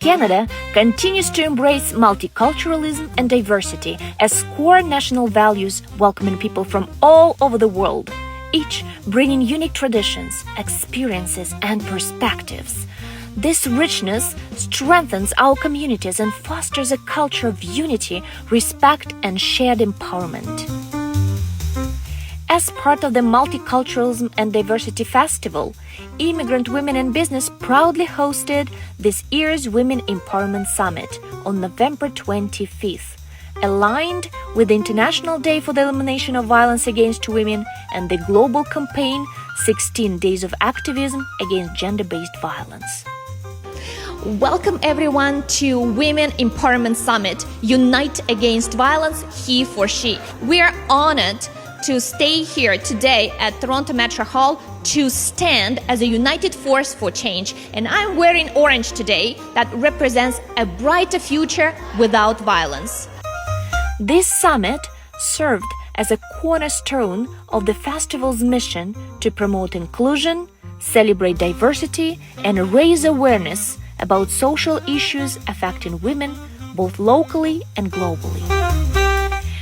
Canada continues to embrace multiculturalism and diversity as core national values, welcoming people from all over the world, each bringing unique traditions, experiences, and perspectives. This richness strengthens our communities and fosters a culture of unity, respect, and shared empowerment. As part of the Multiculturalism and Diversity Festival, Immigrant Women in Business proudly hosted this year's Women Empowerment Summit on November 25th, aligned with the International Day for the Elimination of Violence Against Women and the global campaign 16 Days of Activism Against Gender-Based Violence. Welcome everyone to Women Empowerment Summit, Unite Against Violence, He for She. We are honored to stay here today at Toronto Metro Hall to stand as a united force for change. And I'm wearing orange today that represents a brighter future without violence. This summit served as a cornerstone of the festival's mission to promote inclusion, celebrate diversity, and raise awareness about social issues affecting women both locally and globally.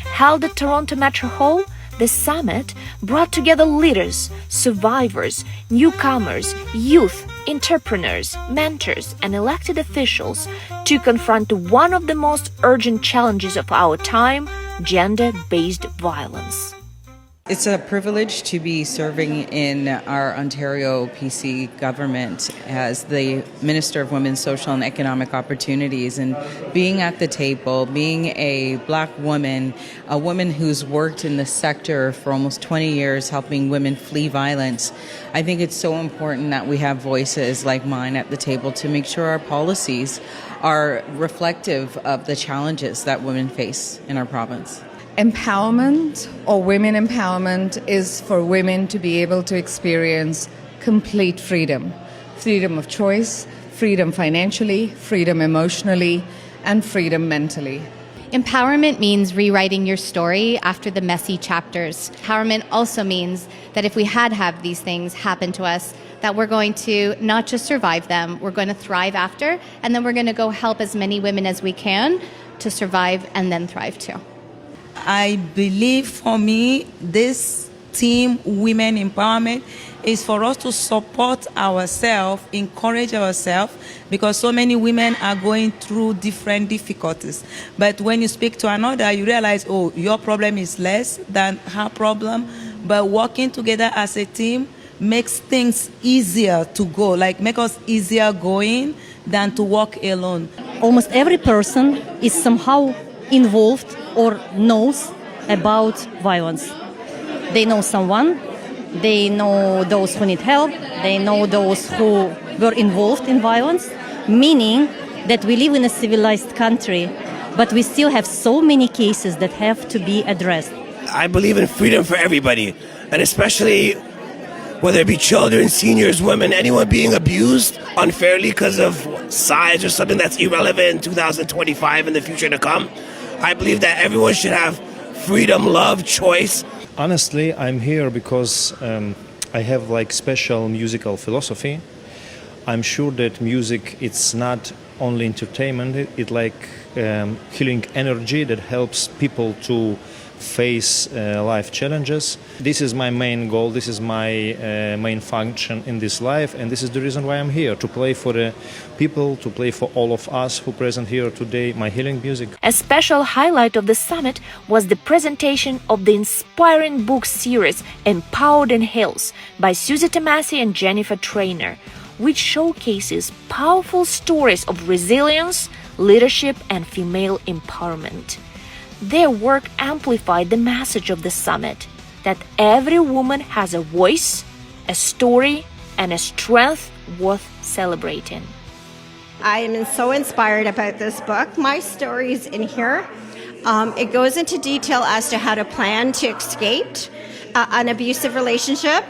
Held at Toronto Metro Hall, the summit brought together leaders, survivors, newcomers, youth, entrepreneurs, mentors, and elected officials to confront one of the most urgent challenges of our time, gender-based violence. It's a privilege to be serving in our Ontario PC government as the Minister of Women's Social and Economic Opportunities, and being at the table, being a Black woman, a woman who's worked in the sector for almost 20 years helping women flee violence. I think it's so important that we have voices like mine at the table to make sure our policies are reflective of the challenges that women face in our province. Empowerment or women empowerment is for women to be able to experience complete freedom. Freedom of choice, freedom financially, freedom emotionally, and freedom mentally. Empowerment means rewriting your story after the messy chapters. Empowerment also means that if we have these things happen to us, that we're going to not just survive them, we're going to thrive after, and then we're going to go help as many women as we can to survive and then thrive too. I believe for me, this team, Women Empowerment, is for us to support ourselves, encourage ourselves, because so many women are going through different difficulties. But when you speak to another, you realize, oh, your problem is less than her problem. But working together as a team makes things easier to go, make us easier going than to walk alone. Almost every person is somehow involved or knows about violence. They know someone, they know those who need help, they know those who were involved in violence, meaning that we live in a civilized country, but we still have so many cases that have to be addressed. I believe in freedom for everybody, and especially whether it be children, seniors, women, anyone being abused unfairly because of size or something that's irrelevant in 2025 and the future to come. I believe that everyone should have freedom, love, choice. Honestly, I'm here because I have special musical philosophy. I'm sure that music, it's not only entertainment, it's healing energy that helps people to face life challenges. This is my main goal, this is my main function in this life, and this is the reason why I'm here, to play for the people, to play for all of us who present here today, my healing music. A special highlight of the summit was the presentation of the inspiring book series Empowered in Hills by Susie Tomasi and Jennifer Trainer, which showcases powerful stories of resilience, leadership, and female empowerment. Their work amplified the message of the summit that every woman has a voice, a story, and a strength worth celebrating. I am so inspired about this book. My story is in here. It goes into detail as to how to plan to escape an abusive relationship,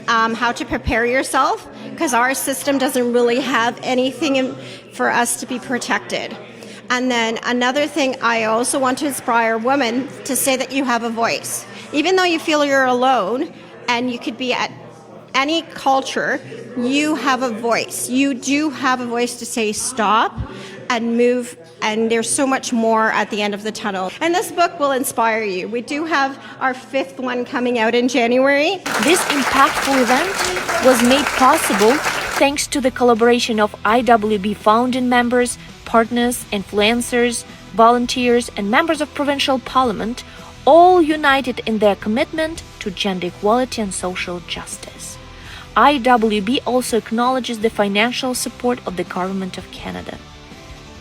how to prepare yourself, because our system doesn't really have anything for us to be protected. And then another thing, I also want to inspire women to say that you have a voice. Even though you feel you're alone and you could be at any culture, you have a voice. You do have a voice to say stop and move, and there's so much more at the end of the tunnel. And this book will inspire you. We do have our 5th one coming out in January. This impactful event was made possible thanks to the collaboration of IWB founding members, partners, influencers, volunteers, and members of provincial parliament, all united in their commitment to gender equality and social justice. IWB also acknowledges the financial support of the Government of Canada.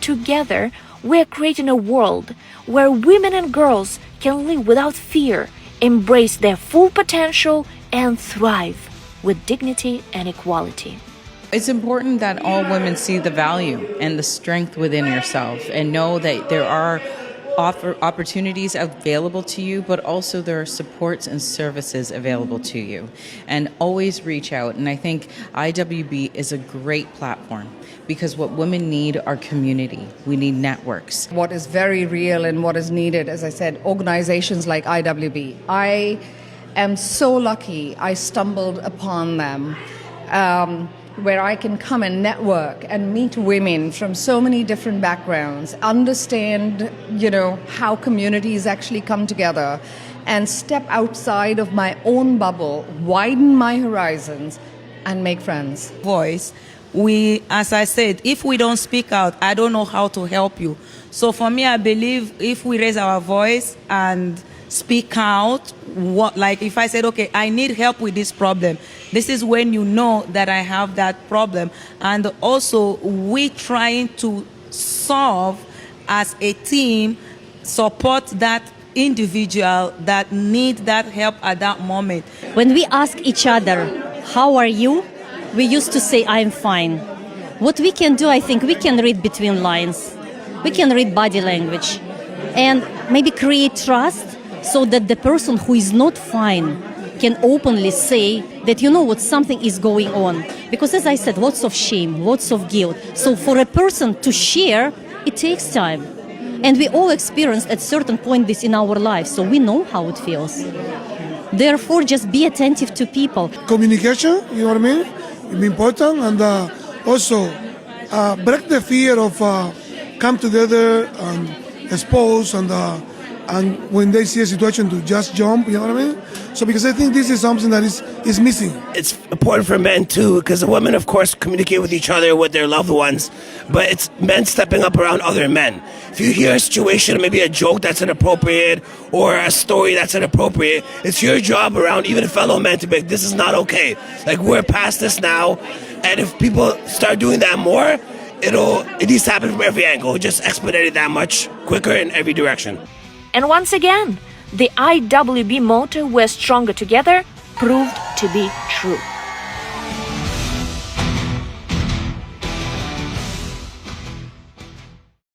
Together, we are creating a world where women and girls can live without fear, embrace their full potential, and thrive with dignity and equality. It's important that all women see the value and the strength within yourself and know that there are opportunities available to you, but also there are supports and services available to you. And always reach out. And I think IWB is a great platform because what women need are community. We need networks. What is very real and what is needed, as I said, organizations like IWB. I am so lucky I stumbled upon them. Where I can come and network and meet women from so many different backgrounds, understand, how communities actually come together, and step outside of my own bubble, widen my horizons, and make friends. Voice. We, as I said, if we don't speak out, I don't know how to help you. So for me, I believe if we raise our voice and speak out, if I said, okay, I need help with this problem, this is when you know that I have that problem. And also, we trying to solve as a team, support that individual that need that help at that moment. When we ask each other, how are you? We used to say, I'm fine. What we can do, I think, we can read between lines. We can read body language and maybe create trust so that the person who is not fine can openly say that, something is going on. Because as I said, lots of shame, lots of guilt. So for a person to share, it takes time. And we all experienced at certain point this in our lives, so we know how it feels. Therefore, just be attentive to people. Communication, you know what I mean? It's important, and also break the fear of come together and expose and when they see a situation to just jump, you know what I mean? So because I think this is something that is missing. It's important for men too, because the women, of course, communicate with each other, with their loved ones, but it's men stepping up around other men. If you hear a situation, maybe a joke that's inappropriate or a story that's inappropriate, it's your job around even fellow men to be like, this is not okay. Like, we're past this now, and if people start doing that more, it needs to happen from every angle, just expedite it that much quicker in every direction. And once again, the IWB motto, "We're stronger together," proved to be true.